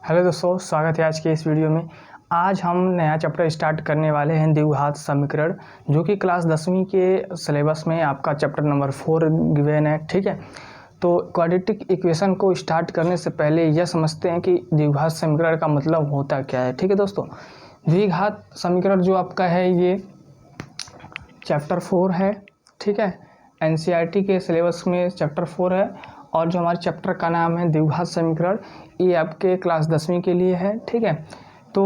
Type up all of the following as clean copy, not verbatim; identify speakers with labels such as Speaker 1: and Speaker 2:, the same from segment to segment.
Speaker 1: Hello दोस्तों, स्वागत है आज के इस वीडियो में। आज हम नया चैप्टर स्टार्ट करने वाले हैं द्विघात समीकरण, जो कि क्लास 10वीं के सिलेबस में आपका चैप्टर नंबर 4 गिवन है। ठीक है, तो क्वाड्रेटिक इक्वेशन को स्टार्ट करने से पहले यह समझते हैं कि द्विघात समीकरण का मतलब होता क्या है। ठीक है दोस्तों, द्विघात समीकरण जो आपका है ये चैप्टर 4 है। ठीक है, एनसीईआरटी के सिलेबस में चैप्टर 4 है और जो हमारे चैप्टर का नाम है द्विघात समीकरण, ये आपके क्लास 10वीं के लिए है। ठीक है, तो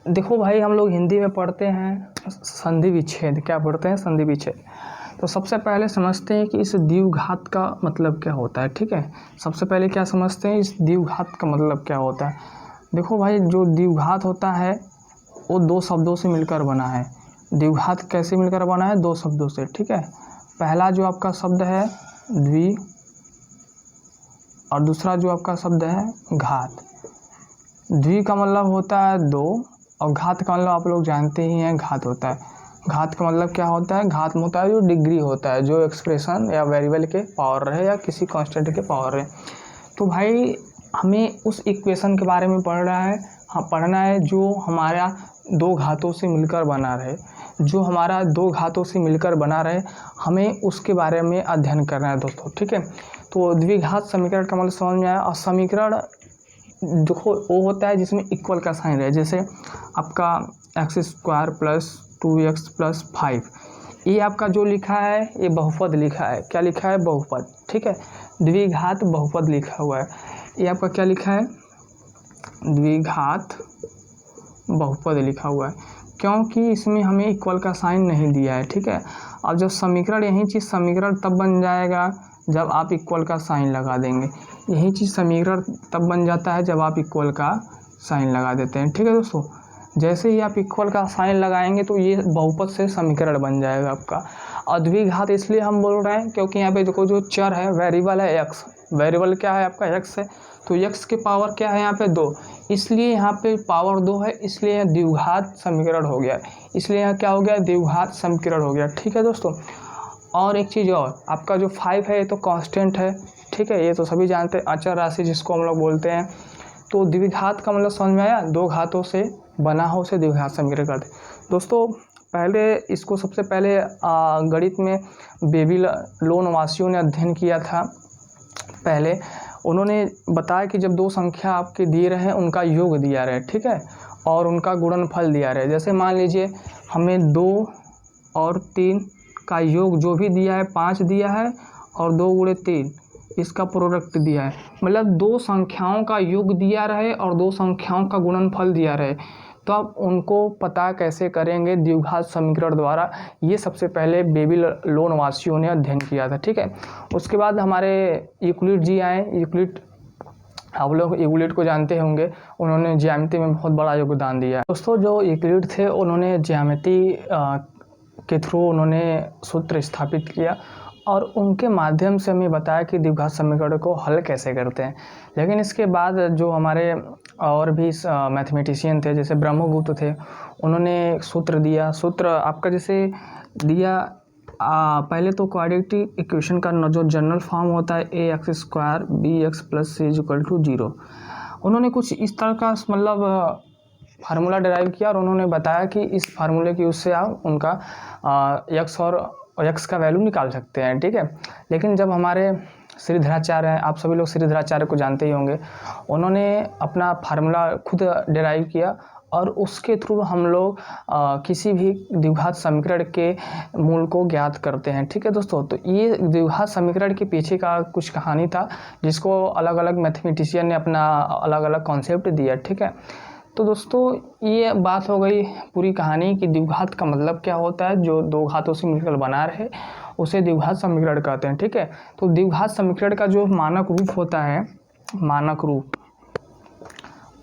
Speaker 1: देखो भाई, हम लोग हिंदी में पढ़ते हैं संधि विच्छेद। क्या पढ़ते हैं? संधि विच्छेद। तो सबसे पहले समझते हैं कि इस द्विघात का मतलब क्या होता है। ठीक है, सबसे पहले क्या समझते हैं, इस द्विघात का मतलब क्या होता है। देखो भाई, जो द्विघात होता है वो दो शब्दों से मिलकर बना है। द्विघात कैसे मिलकर बना है? दो शब्दों से। ठीक है, पहला जो आपका शब्द है द्वि और दूसरा जो आपका शब्द है घात। द्वि का मतलब होता है दो और घात का मतलब आप लोग जानते ही हैं, घात होता है। घात का मतलब क्या होता है? घात में होता है जो डिग्री होता है, जो एक्सप्रेशन या वेरिएबल के पावर रहे या किसी कांस्टेंट के पावर रहे। तो भाई हमें उस इक्वेशन के बारे में पढ़ना है जो हमारा दो घातों से मिलकर बना रहे। जो हमारा दो घातों से मिलकर बना रहे, हमें उसके बारे में अध्ययन करना है दोस्तों। ठीक है, तो द्विघात समीकरण का मतलब समझ में आया। और समीकरण देखो वो होता है जिसमें इक्वल का साइन रहे। जैसे आपका x² + 2x + 5, ये आपका जो लिखा है ये बहुपद लिखा है। क्या लिखा है? बहुपद। ठीक है, द्विघात बहुपद लिखा हुआ है। ये आपका क्या लिखा है? द्विघात बहुपद लिखा हुआ है, क्योंकि इसमें हमें इक्वल का साइन नहीं दिया है। ठीक है, अब जब समीकरण, यही चीज़ समीकरण तब बन जाएगा जब आप इक्वल का साइन लगा देंगे। यही चीज़ समीकरण तब बन जाता है जब आप इक्वल का साइन लगा देते हैं। ठीक है दोस्तों, जैसे ही आप इक्वल का साइन लगाएंगे तो ये बहुपद से समीकरण बन जाएगा आपका। और द्विघात इसलिए हम बोल रहे हैं क्योंकि यहाँ पे देखो जो चर है, वेरिएबल है x। वेरिएबल क्या है आपका? x है। तो x के पावर क्या है यहाँ पे? 2, इसलिए यहाँ पे पावर 2 है, इसलिए यहाँ द्विघात समीकरण हो गया। इसलिए यहाँ क्या हो गया? द्विघात समीकरण हो गया। ठीक है दोस्तों, और एक चीज़ और, आपका जो 5 है ये तो कांस्टेंट है। ठीक है, ये तो सभी जानते हैं, अचर राशि जिसको हम लोग बोलते हैं। तो द्विघात का मतलब समझ में आया? दो घातों से बना हो उसे द्विघात समीकरण कहते हैं। दोस्तों पहले इसको सबसे पहले गणित में बेबीलोन वासियों ने अध्ययन किया था। पहले उन्होंने बताया कि जब दो संख्या आपके दिए रहे, उनका योग दिया रहे। ठीक है, और उनका गुणनफल दिया रहे। जैसे मान लीजिए हमें 2 और 3 का योग जो भी दिया है 5 दिया है, और 2 × 3 इसका प्रोडक्ट दिया है। मतलब दो संख्याओं का योग दिया रहे और दो संख्याओं का गुणनफल दिया रहे, तो आप उनको पता कैसे करेंगे? द्विघात समीकरण द्वारा। ये सबसे पहले बेबीलोन वासियों ने अध्ययन किया था। ठीक है, उसके बाद हमारे यूक्लिड जी आए। यूक्लिड, आप लोग यूक्लिड को जानते होंगे, उन्होंने ज्यामिति में बहुत बड़ा योगदान दिया है। दोस्तों जो यूक्लिड थे, उन्होंने ज्यामिति के थ्रू उन्होंने सूत्र स्थापित किया और उनके माध्यम से हमें बताया कि द्विघात समीकरण को हल कैसे करते हैं। लेकिन इसके बाद जो हमारे और भी मैथमेटिशियन थे, जैसे ब्रह्मगुप्त थे, उन्होंने सूत्र दिया। सूत्र आपका जैसे दिया, पहले तो क्वाड्रेटिक इक्वेशन का जो जनरल फॉर्म होता है ax² bx + c = 0। उन्होंने कुछ इस तरह का मतलब फार्मूला डिराइव किया और उन्होंने बताया कि इस फार्मूले की यूज़ से आप उनका x और x का वैल्यू निकाल सकते हैं। ठीक है, लेकिन जब हमारे श्रीधराचार्य हैं, आप सभी लोग श्रीधराचार्य को जानते ही होंगे, उन्होंने अपना फार्मूला खुद डिराइव किया और उसके थ्रू हम लोग किसी भी द्विघात समीकरण के मूल को ज्ञात करते हैं। ठीक है दोस्तों, तो ये द्विघात समीकरण के पीछे का कुछ कहानी था, जिसको अलग अलग मैथमेटिशियन ने अपना अलग अलग कॉन्सेप्ट दिया। ठीक है, तो दोस्तों ये बात हो गई पूरी कहानी कि द्विघात का मतलब क्या होता है। जो दो घातों से मिलकर बना रहे उसे द्विघात समीकरण कहते हैं। ठीक है, तो द्विघात समीकरण का जो मानक रूप होता है, मानक रूप,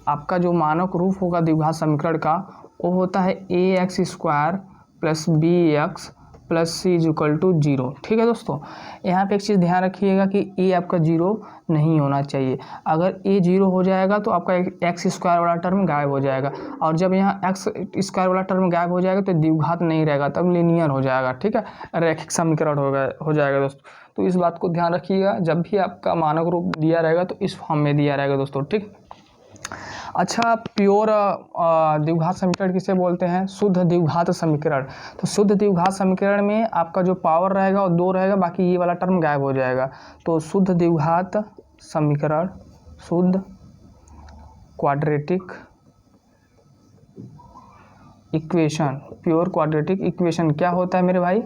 Speaker 1: आपका जो मानक रूप होगा द्विघात समीकरण का, वो होता है ax² + bx + c = 0। ठीक है दोस्तों, यहाँ पे एक चीज़ ध्यान रखिएगा कि a आपका 0 नहीं होना चाहिए। अगर a 0 हो जाएगा तो आपका x² वाला टर्म गायब हो जाएगा, और जब यहाँ x² वाला टर्म गायब हो जाएगा तो द्विघात नहीं रहेगा, तब लीनियर हो जाएगा। ठीक है, रैखिक समीकरण हो जाएगा दोस्तों। तो इस बात को ध्यान रखिएगा, जब भी आपका मानक रूप दिया रहेगा तो इस फॉर्म में दिया रहेगा दोस्तों। ठीक, अच्छा, प्योर द्विघात समीकरण किसे बोलते हैं? शुद्ध द्विघात समीकरण। तो शुद्ध द्विघात समीकरण में आपका जो पावर रहेगा वो 2 रहेगा, बाकी ये वाला टर्म गायब हो जाएगा। तो शुद्ध द्विघात समीकरण, शुद्ध quadratic equation, pure quadratic equation क्या होता है मेरे भाई?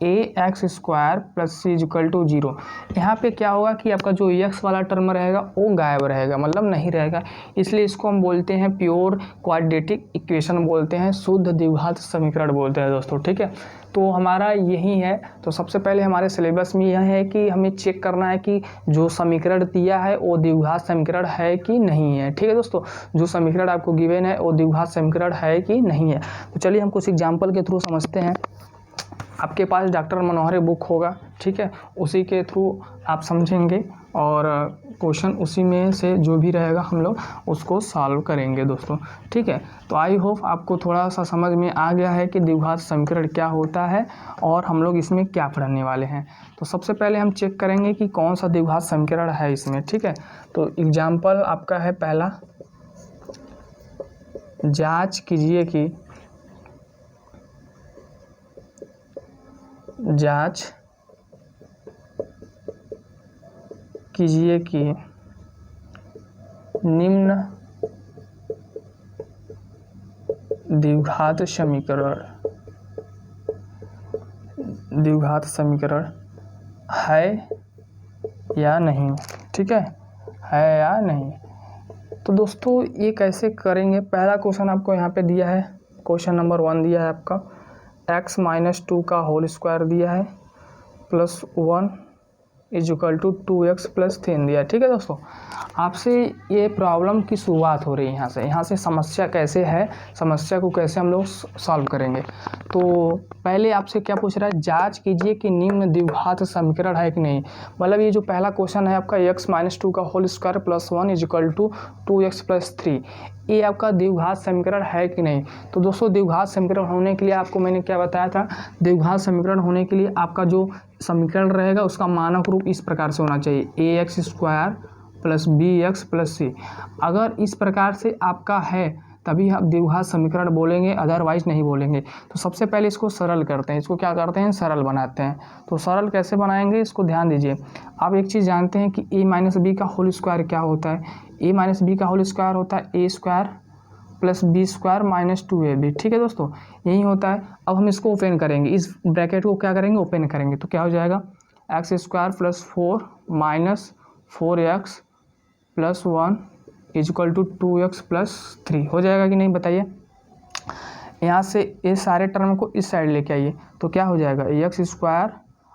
Speaker 1: ax square plus c equal to 0। यहाँ पे क्या होगा कि आपका जो x वाला टर्म रहेगा वो गायब रहेगा, मतलब नहीं रहेगा, इसलिए इसको हम बोलते हैं प्योर क्वाड्रेटिक इक्वेशन बोलते हैं, शुद्ध द्विघात समीकरण बोलते हैं दोस्तों, ठीक है। तो हमारा यही है। तो सबसे पहले हमारे सिलेबस में यह है कि हमें चेक करना है कि जो समीकरण दिया है वो द्विघात समीकरण है कि नहीं है, ठीक है दोस्तों। जो समीकरण आपको गिवन है वो द्विघात समीकरण है कि नहीं है। तो चलिए हम कुछ एग्जाम्पल के थ्रू समझते हैं। आपके पास डॉक्टर मनोहर बुक होगा, ठीक है, उसी के थ्रू आप समझेंगे और क्वेश्चन उसी में से जो भी रहेगा हम लोग उसको सॉल्व करेंगे दोस्तों, ठीक है। तो आई होप आपको थोड़ा सा समझ में आ गया है कि द्विघात समीकरण क्या होता है और हम लोग इसमें क्या पढ़ने वाले हैं। तो सबसे पहले हम चेक करेंगे कि कौन सा द्विघात समीकरण है इसमें, ठीक है। तो एग्जाम्पल आपका है पहला, जाँच कीजिए कि निम्न द्विघात समीकरण है या नहीं, ठीक है या नहीं। तो दोस्तों ये कैसे करेंगे? पहला क्वेश्चन आपको यहाँ पे दिया है, क्वेश्चन नंबर 1 दिया है आपका, x - 2 का होल स्क्वायर दिया है plus 1 equal to 2x plus 3 दिया है, ठीक है दोस्तों। आपसे ये प्रॉब्लम की शुरुआत हो रही है यहाँ से समस्या कैसे है, समस्या को कैसे हम लोग सॉल्व करेंगे। तो पहले आपसे क्या पूछ रहा है? जांच कीजिए कि निम्न द्विघात समीकरण है कि नहीं। मतलब ये जो पहला क्वेश्चन है आपका, x - 2 का whole square plus 1 equal to 2x plus 3, ये आपका द्विघात समीकरण है कि नहीं। तो दोस्तों द्विघात समीकरण होने के लिए आपको मैंने क्या बताया था? द्विघात समीकरण होने के लिए आपका जो समीकरण रहेगा उसका मानक रूप इस प्रकार से होना चाहिए, ax square plus bx plus c। अगर इस प्रकार से आपका है तभी आप द्विघात समीकरण बोलेंगे, अदरवाइज नहीं बोलेंगे। तो सबसे पहले इसको सरल करते हैं, इसको क्या करते हैं? सरल बनाते हैं। तो सरल कैसे बनाएंगे इसको ध्यान दीजिए। आप एक चीज़ जानते हैं कि a - b का होल स्क्वायर क्या होता है? a - b का होल स्क्वायर होता है a square plus b square minus 2ab, ठीक है दोस्तों, यही होता है। अब हम इसको ओपन करेंगे, इस ब्रैकेट को क्या करेंगे? ओपन करेंगे। तो क्या हो जाएगा? X square plus 4 minus 4x plus 1 equal to 2x plus 3 हो जाएगा कि नहीं बताइए। यहाँ से ये सारे टर्म को इस साइड लेके आइए, तो क्या हो जाएगा? एक्स स्क्वायर,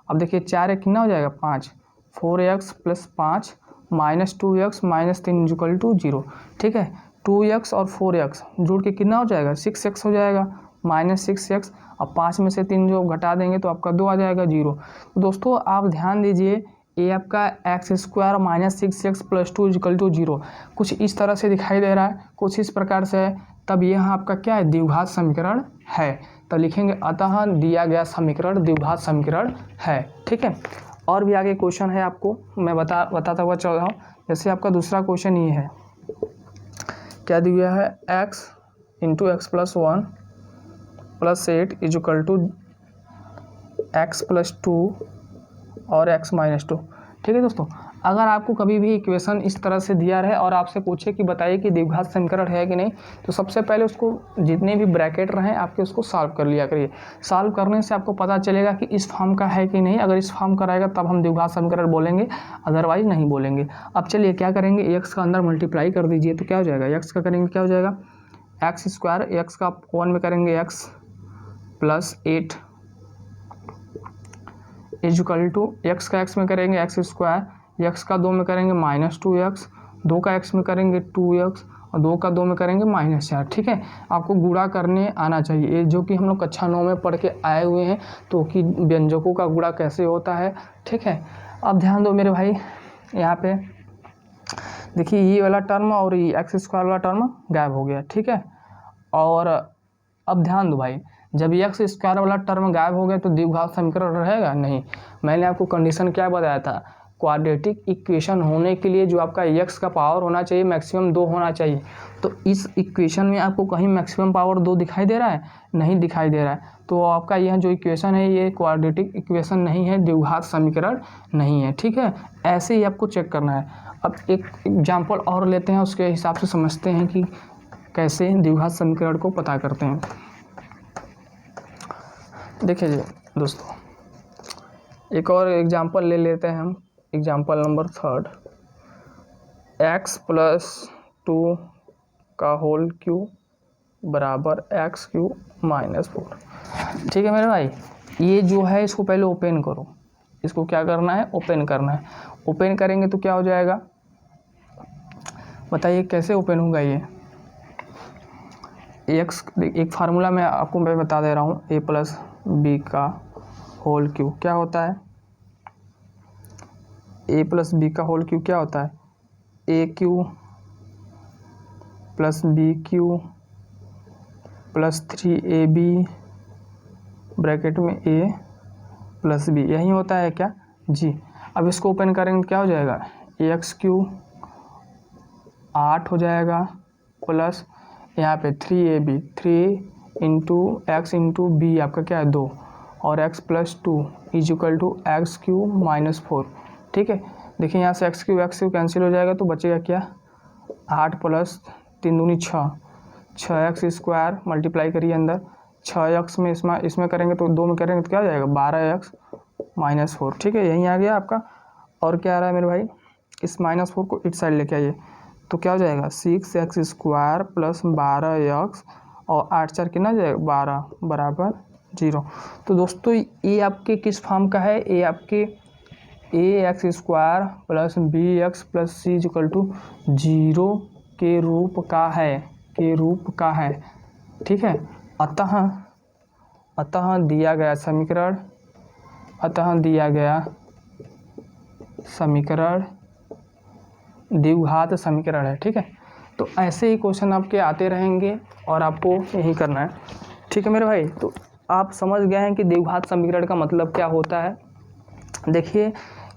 Speaker 1: अब देखिए 4 एक कितना हो जाएगा? 5, 4x plus 5 minus 2x minus 3 equal to 0, ठीक है। 2x और 4x जोड़ के कितना हो जाएगा? 6x हो जाएगा, माइनस 6x। अब 5 में से 3 जो घटा देंगे तो आपका 2 आ जाएगा, 0। तो दोस्तों आप ध्यान दीजिए, ये आपका x square minus 6x plus 2 equal to 0 कुछ इस तरह से दिखाई दे रहा है, कुछ इस प्रकार से है, तब यह आपका क्या है? द्विघात समीकरण है। तो लिखेंगे अतः दिया गया समीकरण द्विघात समीकरण है, ठीक है। और भी आगे क्वेश्चन है, आपको मैं बताता हुआ चल रहा हूँ। जैसे आपका दूसरा क्वेश्चन ये है, क्या दिया है? x into x plus 1 plus 8 equal to x plus 2 और x माइनस 2, ठीक है दोस्तों। अगर आपको कभी भी इक्वेशन इस तरह से दिया रहे और आपसे पूछे कि बताइए कि द्विघात समीकरण है कि नहीं, तो सबसे पहले उसको जितने भी ब्रैकेट रहें आपके उसको सॉल्व कर लिया करिए। सॉल्व करने से आपको पता चलेगा कि इस फॉर्म का है कि नहीं। अगर इस फॉर्म का रहेगा तब हम द्विघात समीकरण बोलेंगे, अदरवाइज नहीं बोलेंगे। अब चलिए क्या करेंगे, एक्स का अंदर मल्टीप्लाई कर दीजिए, तो क्या हो जाएगा? एक्स का करेंगे क्या हो जाएगा? एक्स स्क्वायर, एक्स का 1 में करेंगे x plus 8 equal to x का एक्स में करेंगे एक्स स्क्वायर, एक्स का 2 में करेंगे माइनस 2x, 2 का x में करेंगे 2x और 2 का 2 में करेंगे माइनस 4, ठीक है। आपको गुणा करने आना चाहिए, जो कि हम लोग कक्षा 9 में पढ़ के आए हुए हैं, तो कि व्यंजकों का गुणा कैसे होता है, ठीक है। अब ध्यान दो मेरे भाई, यहाँ पे देखिए ये वाला टर्म और ये एक्स स्क्वायर वाला टर्म गायब हो गया, ठीक है। और अब ध्यान दो भाई, जब एक्स स्क्वायर वाला टर्म गायब हो गया तो द्विघात समीकरण रहेगा नहीं। मैंने आपको कंडीशन क्या बताया था क्वाड्रेटिक इक्वेशन होने के लिए जो आपका x का पावर होना चाहिए मैक्सिमम 2 होना चाहिए। तो इस इक्वेशन में आपको कहीं मैक्सिमम पावर 2 दिखाई दे रहा है? नहीं दिखाई दे रहा है। तो आपका यह जो इक्वेशन है ये क्वाड्रेटिक इक्वेशन नहीं है, द्विघात समीकरण नहीं है। ठीक है, ऐसे ही आपको चेक करना है। अब एक एग्जाम्पल और लेते हैं, उसके हिसाब से समझते हैं कि कैसे द्विघात समीकरण को पता करते हैं। देखिए जी दोस्तों, एक और एग्जाम्पल ले लेते हैं हम, एग्जाम्पल नंबर 3। x + 2 का होल क्यूब बराबर x³ - 4। ठीक है मेरे भाई, ये जो है इसको पहले ओपन करो। इसको क्या करना है? ओपन करना है। ओपन करेंगे तो क्या हो जाएगा? बताइए कैसे ओपन होगा ये? x एक फार्मूला मैं आपको बता दे रहा हूँ, a + b का होल क्यूब क्या होता है? a + b का होल क्यूब क्या होता है? a³ + b³ + 3ab ब्रैकेट में a + b, यही होता है क्या जी? अब इसको ओपन करेंगे क्या हो जाएगा? ax³ 8 हो जाएगा प्लस यहाँ पे 3ab, 3 × x × b आपका क्या है 2, और x + 2 = x³ - 4। ठीक है, देखिए यहाँ से x³ कैंसिल हो जाएगा तो बचेगा क्या? 8 + 3 दूनी 6, 6x² मल्टीप्लाई करिए अंदर, 6x में इसमें करेंगे तो 2 में करेंगे तो क्या हो जाएगा? 12x - 4। ठीक है, यहीं आ गया आपका। और क्या आ रहा है मेरे भाई? इस -4 को इस साइड लेके आइए तो क्या हो जाएगा? 6x² + 12x और 8 4 कितना हो जाएगा? 12 बराबर 0। तो दोस्तों ये आपके किस फॉर्म का है? ये आपके ax² + bx + c = 0 के रूप का है, ठीक है। अतः दिया गया समीकरण द्विघात समीकरण है। ठीक है, तो ऐसे ही क्वेश्चन आपके आते रहेंगे और आपको यही करना है। ठीक है मेरे भाई, तो आप समझ गए हैं कि द्विघात समीकरण का मतलब क्या होता है। देखिए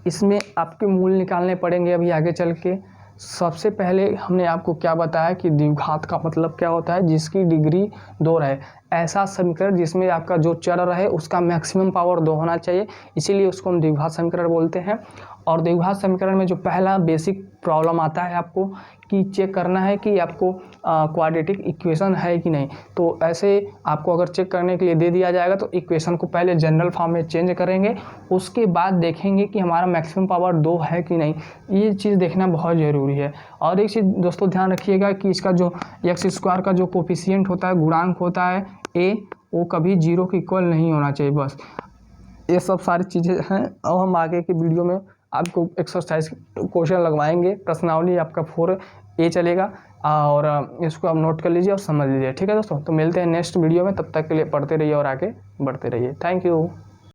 Speaker 1: इसमें आपके मूल निकालने पड़ेंगे अभी आगे चल के। सबसे पहले हमने आपको क्या बताया कि द्विघात का मतलब क्या होता है? जिसकी डिग्री 2 रहे, ऐसा समीकरण जिसमें आपका जो चर रहे उसका मैक्सिमम पावर 2 होना चाहिए, इसीलिए उसको हम द्विघात समीकरण बोलते हैं। और द्विघात समीकरण में जो पहला बेसिक प्रॉब्लम आता है आपको कि चेक करना है कि आपको क्वाड्रेटिक इक्वेशन है कि नहीं। तो ऐसे आपको अगर चेक करने के लिए दे दिया जाएगा तो इक्वेशन को पहले जनरल फॉर्म में चेंज करेंगे, उसके बाद देखेंगे कि हमारा मैक्सिमम पावर 2 है कि नहीं। ये चीज़ देखना बहुत ज़रूरी है। और एक चीज़ दोस्तों ध्यान रखिएगा कि इसका जो x² का जो कोफिशिएंट होता है, गुणांक होता है a, वो कभी 0 के इक्वल नहीं होना चाहिए। बस ये सब सारी चीज़ें हैं। और हम आगे की वीडियो में आपको एक्सरसाइज क्वेश्चन लगवाएंगे, प्रश्नावली आपका 4A चलेगा, और इसको आप नोट कर लीजिए और समझ लीजिए। ठीक है दोस्तों, तो मिलते हैं नेक्स्ट वीडियो में, तब तक के लिए पढ़ते रहिए और आगे बढ़ते रहिए। Thank you.